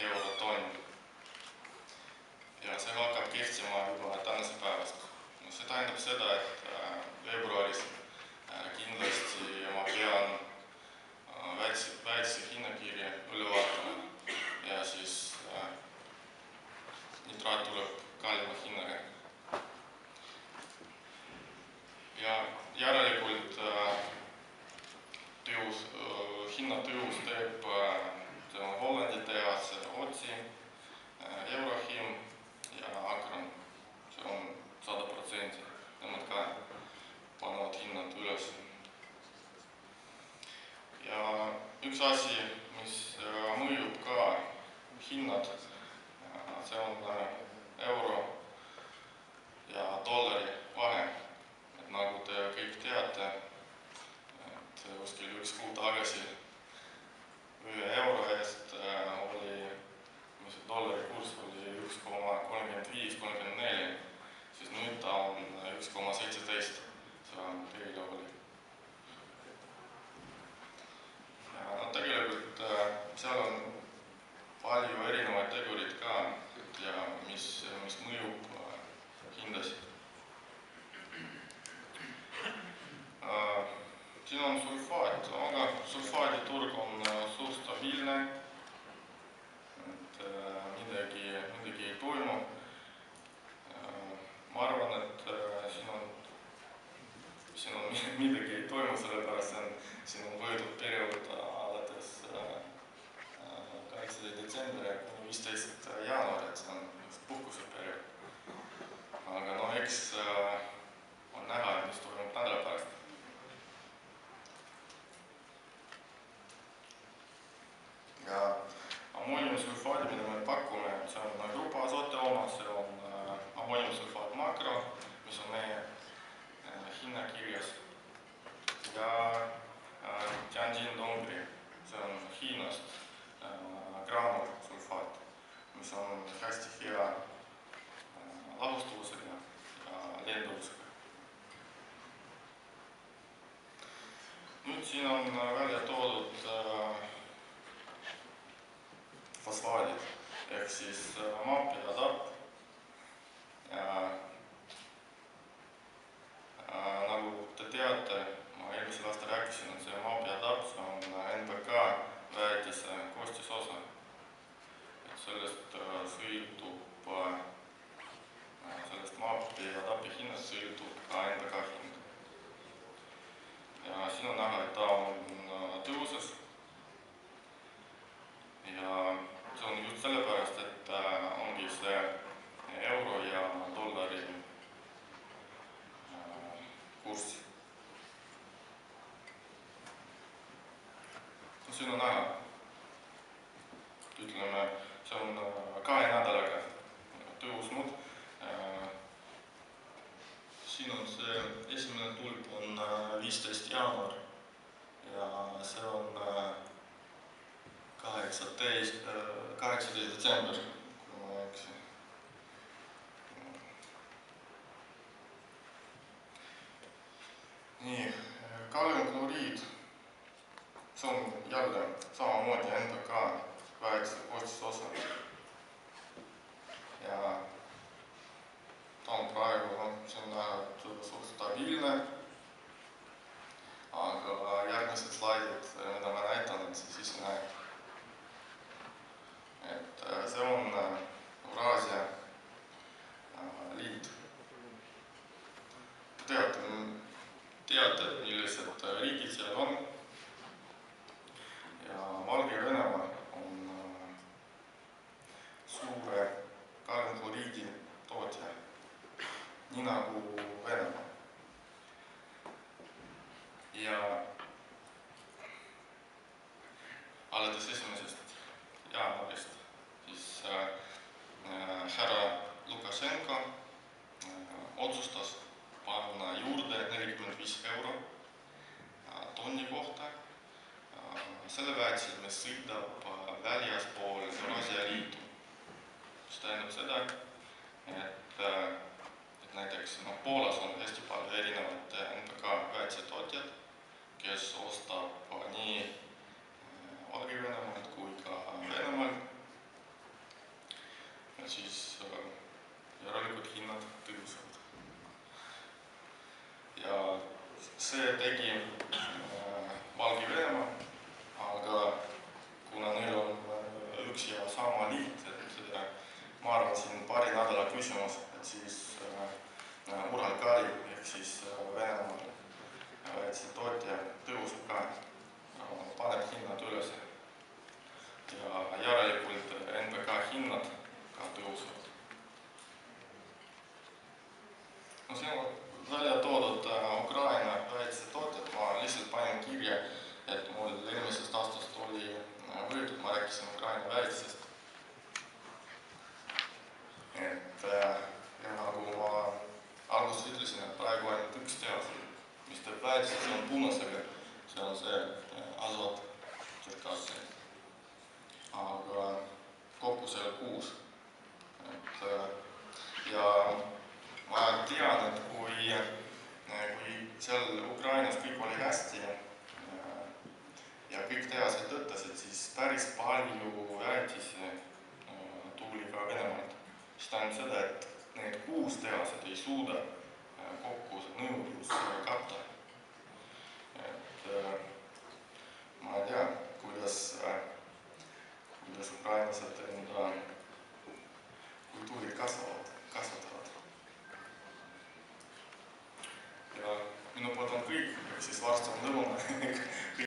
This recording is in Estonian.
eurotonn. Ja see hakkab kehtima juba tänase päevast. See tähendab seda, et veebruaris kindlasti ma pean väetise hinnakirja üle vaatama ja siis nitraat tuleb kallima hinnaga. Ja järelikult hinnatõus teeb Hollandi tehase Otsi, Eurochem ja Akron. See on 100%. Nemad ka panevad hinnad üles. Ja üks asi, mis mõjub ka hinnad, see on euro ja dollari vahe. Et nagu te kõik teate, et kuskil üks kuu tagasi ühe euro eest oli, mis dollari kurss oli 1,35-34, siis nüüd ta on 1,17. See on kõige oli. Tegelikult seal on palju erinevaid tegurid ka, ja mis mõjub hindasid. Siin on sulfaat, aga sulfaaditurg on suht stabiilne, et midagi ei toimu. Ma arvan, et siin on midagi ei toimu, sellepärast siin on võetud periood alates 8. detsembri kuni 15. jaanuar, et see on puhkuse periood. Aga no eks on näha, mis toimub nädala pärast. Ja ammoniumsulfaadi, mida me pakume, see on grupa Azote oma, see on ammoniumsulfaat makro, mis on meie hinnakirjas. Ja Tianjin Dongri, see on Hiinast graanulsulfaat, mis on hästi hea lahustuvusega ja lenduvusega. Nüüd siin on välja toodud fosfaadid, ehk siis MAP ja DAP. Ja nagu te teate, ma eelmisel aastal rääkisin, et see MAP ja DAP on NPK väetise koostisosa. Et sellest MAP ja DAP hinnast sõltub ka NPK hind. Ja siin on näha, et ta on tõuses. Ja see on just sellepärast, et ongi see euro ja dollari kurss. Siin on näha, ütleme, see on 2 nädalaga tõusnud. Siin on see esimene tulp on 15. jaanuar ja see on 18. detsember, kui ma ei eksi. Nii, kaliumkloriid, see on jälle samamoodi NPK väetise koostisosa. Ja ta on praegu, see on näha, suht stabiilne, aga järgmised slaidid, mida ma näitan, siis näe. Et see on Euraasia liit. Teate, millised riigid seal on. Ja Valgevene on suure kaliumkloriidi tootja, nii nagu Venemaa. Ja alates 1. jaanuarist siis härra Lukašenko otsustas panna juurde 45 euro tonni kohta selle väetisel, mis sõidab väljaspool Euraasia liitu. See tähendab seda, et näiteks Poolas on hästi palju erinevad NPK väetise tootjad, kes ostab nii Valgevenemaalt kui ka Venemaalt rääkisin Ukraina väetistest. Ja nagu ma alguses ütlesin, et praegu ainult üks tehas, mis teeb väetist, see on punasega, see on see Azot Tšerkassi. Aga kokku seal 6. Ja ma tean, et kui seal Ukrainas kõik oli hästi ja kõik tehased töötasid, siis päris palju väetisi tuli ka Venemaalt. See tähendab seda, et need 6 tehased ei suuda kokku nõudlus katta. Ma ei tea, kuidas ukrainlased enda kultuuri kasvatavad. Ja minu poolt on kõik, siis varsti on lõuna.